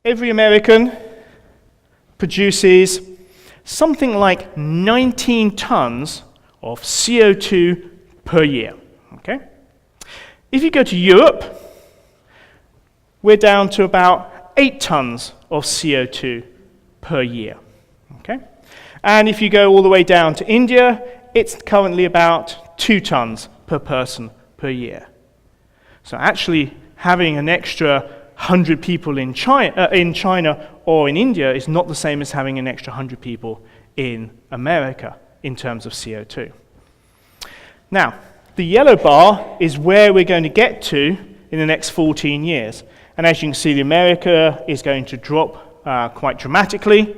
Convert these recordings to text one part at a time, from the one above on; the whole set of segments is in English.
Every American produces something like 19 tons of CO2 per year. Okay? If you go to Europe, we're down to about 8 tons of CO2 per year. Okay? And if you go all the way down to India, it's currently about 2 tons per person per year. So actually having an extra 100 people in China or in India is not the same as having an extra 100 people in America in terms of CO2. Now, the yellow bar is where we're going to get to in the next 14 years. And as you can see, America is going to drop quite dramatically,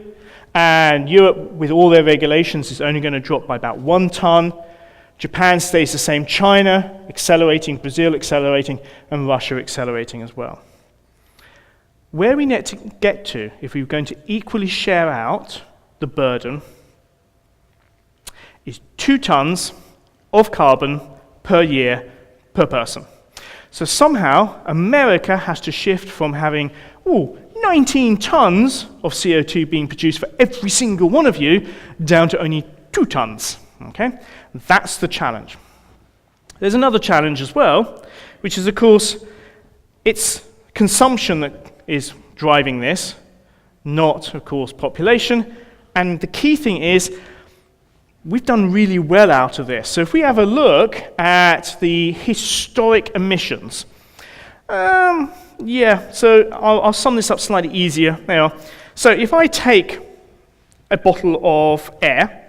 and Europe, with all their regulations, is only going to drop by about 1 ton. Japan stays the same, China accelerating, Brazil accelerating, and Russia accelerating as well. Where we need to get to, if we're going to equally share out the burden, is 2 tons of carbon per year per person. So somehow, America has to shift from having 19 tons of CO2 being produced for every single one of you, down to only 2 tons. Okay? That's the challenge. There's another challenge as well, which is, of course, it's consumption that is driving this, not, of course, population. And the key thing is, we've done really well out of this. So if we have a look at the historic emissions, so I'll sum this up slightly easier now. So if I take a bottle of air,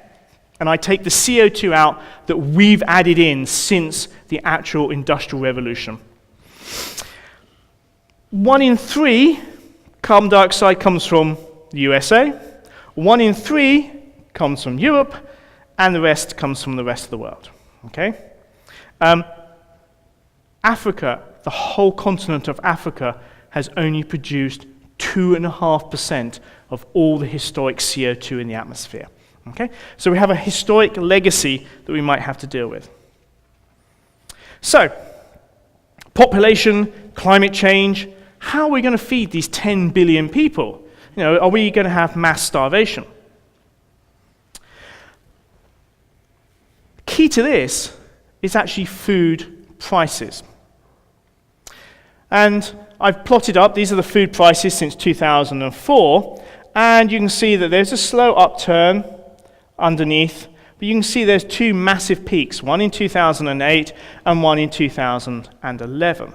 and I take the CO2 out that we've added in since the actual Industrial Revolution, 1 in 3 carbon dioxide comes from the USA, 1 in 3 comes from Europe, and the rest comes from the rest of the world. Okay? Africa, the whole continent of Africa, has only produced 2.5% of all the historic CO2 in the atmosphere. Okay? So we have a historic legacy that we might have to deal with. So, population, climate change, how are we going to feed these 10 billion people? Are we going to have mass starvation? Key to this is actually food prices. And I've plotted up, these are the food prices since 2004, and you can see that there's a slow upturn underneath, but you can see there's 2 massive peaks, one in 2008 and one in 2011.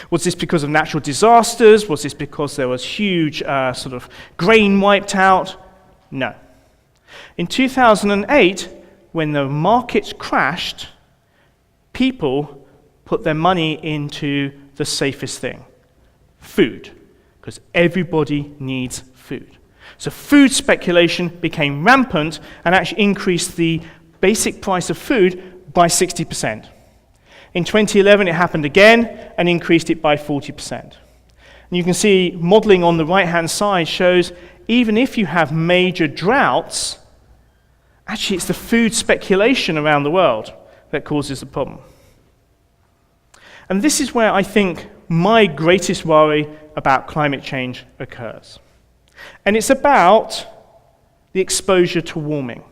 Was this because of natural disasters? Was this because there was huge sort of grain wiped out? No. In 2008, when the markets crashed, people put their money into the safest thing, food, because everybody needs food. So food speculation became rampant and actually increased the basic price of food by 60%. In 2011, it happened again and increased it by 40%. And you can see modeling on the right-hand side shows even if you have major droughts, actually it's the food speculation around the world that causes the problem. And this is where I think my greatest worry about climate change occurs. And it's about the exposure to warming.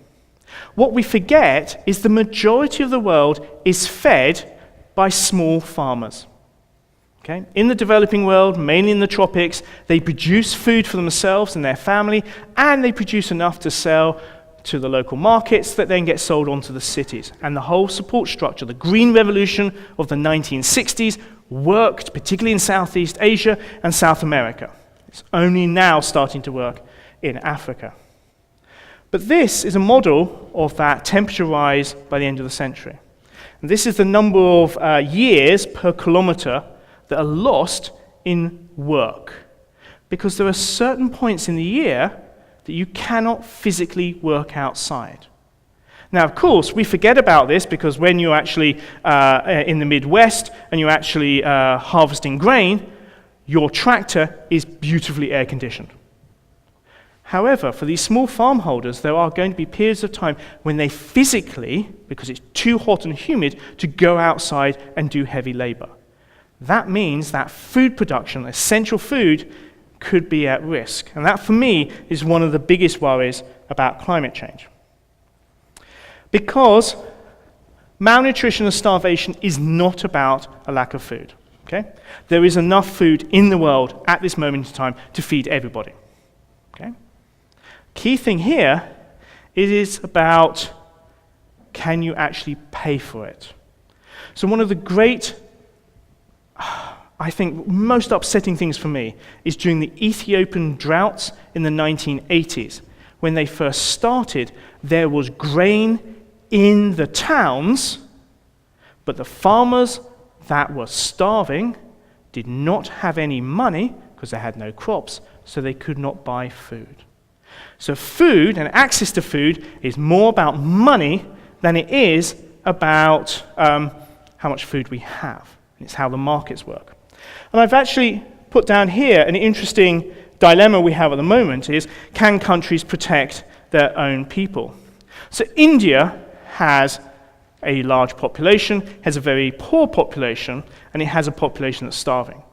What we forget is the majority of the world is fed by small farmers. Okay? In the developing world, mainly in the tropics, they produce food for themselves and their family, and they produce enough to sell to the local markets that then get sold onto the cities. And the whole support structure, the Green Revolution of the 1960s, worked particularly in Southeast Asia and South America. It's only now starting to work in Africa. But this is a model of that temperature rise by the end of the century. And this is the number of years per kilometer that are lost in work. Because there are certain points in the year that you cannot physically work outside. Now, of course, we forget about this because when you're actually in the Midwest and you're actually harvesting grain, your tractor is beautifully air-conditioned. However, for these small farm holders, there are going to be periods of time when they physically, because it's too hot and humid, to go outside and do heavy labor. That means that food production, essential food, could be at risk. And that, for me, is one of the biggest worries about climate change. Because malnutrition and starvation is not about a lack of food. Okay? There is enough food in the world at this moment in time to feed everybody. Okay? Key thing here is about, can you actually pay for it? So one of the great, I think, most upsetting things for me is during the Ethiopian droughts in the 1980s. When they first started, there was grain in the towns, but the farmers that were starving did not have any money because they had no crops, so they could not buy food. So food and access to food is more about money than it is about how much food we have. It's how the markets work. And I've actually put down here an interesting dilemma we have at the moment is, can countries protect their own people? So India has a large population, has a very poor population, and it has a population that's starving.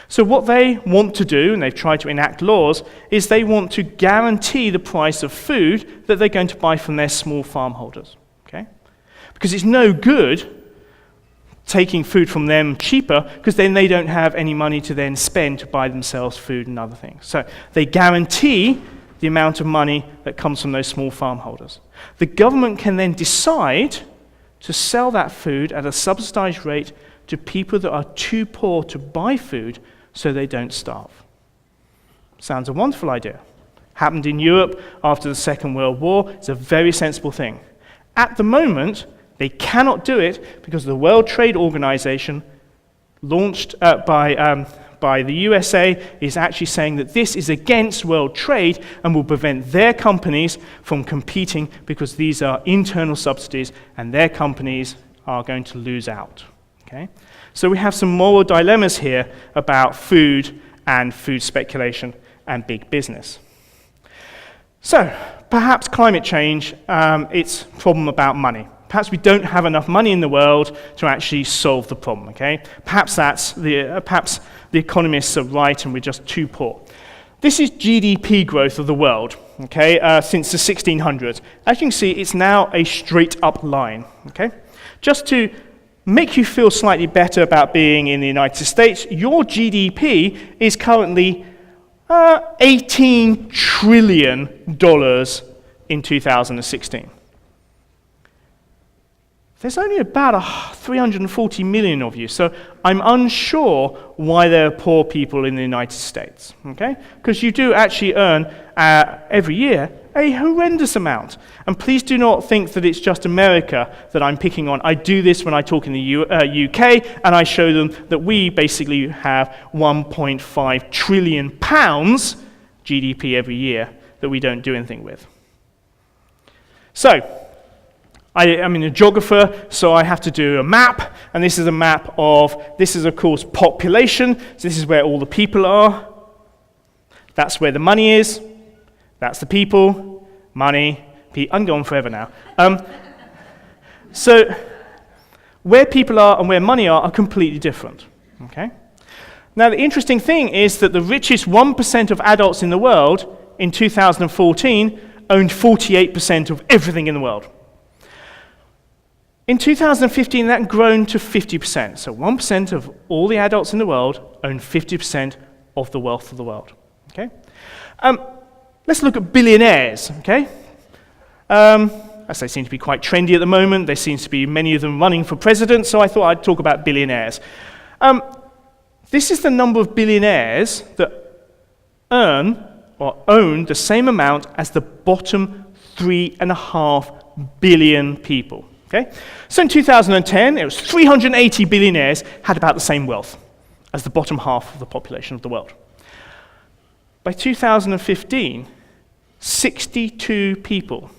So what they want to do, and they've tried to enact laws, is they want to guarantee the price of food that they're going to buy from their small farm holders. Okay? Because it's no good taking food from them cheaper, because then they don't have any money to then spend to buy themselves food and other things. So they guarantee the amount of money that comes from those small farm holders. The government can then decide to sell that food at a subsidized rate to people that are too poor to buy food so they don't starve. Sounds a wonderful idea. Happened in Europe after the Second World War. It's a very sensible thing. At the moment, they cannot do it because the World Trade Organization, launched by the USA, is actually saying that this is against world trade and will prevent their companies from competing because these are internal subsidies and their companies are going to lose out. Okay? So we have some moral dilemmas here about food and food speculation and big business. So perhaps climate change, it's a problem about money. Perhaps we don't have enough money in the world to actually solve the problem. Okay? Perhaps the economists are right and we're just too poor. This is GDP growth of the world. Okay? Since the 1600s. As you can see, it's now a straight up line. Okay? Just to make you feel slightly better about being in the United States, your GDP is currently $18 trillion in 2016. There's only about 340 million of you, so I'm unsure why there are poor people in the United States, okay? Because you do actually earn, every year, a horrendous amount. And please do not think that it's just America that I'm picking on. I do this when I talk in the UK, and I show them that we basically have 1.5 trillion pounds GDP every year that we don't do anything with. So, I'm a geographer, so I have to do a map, and this is a map of, this is of course population, so this is where all the people are, that's where the money is, that's the people, money, I'm going forever now. So where people are and where money are completely different, okay? Now the interesting thing is that the richest 1% of adults in the world in 2014 owned 48% of everything in the world. In 2015, that had grown to 50%. So 1% of all the adults in the world own 50% of the wealth of the world. Okay? Let's look at billionaires. Okay? As they seem to be quite trendy at the moment, there seems to be many of them running for president, so I thought I'd talk about billionaires. This is the number of billionaires that earn or own the same amount as the bottom 3.5 billion people. Okay? So in 2010, it was 380 billionaires had about the same wealth as the bottom half of the population of the world. By 2015, 62 people,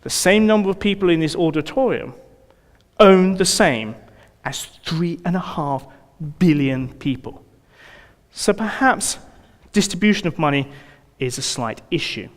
the same number of people in this auditorium, owned the same as 3.5 billion people. So perhaps distribution of money is a slight issue.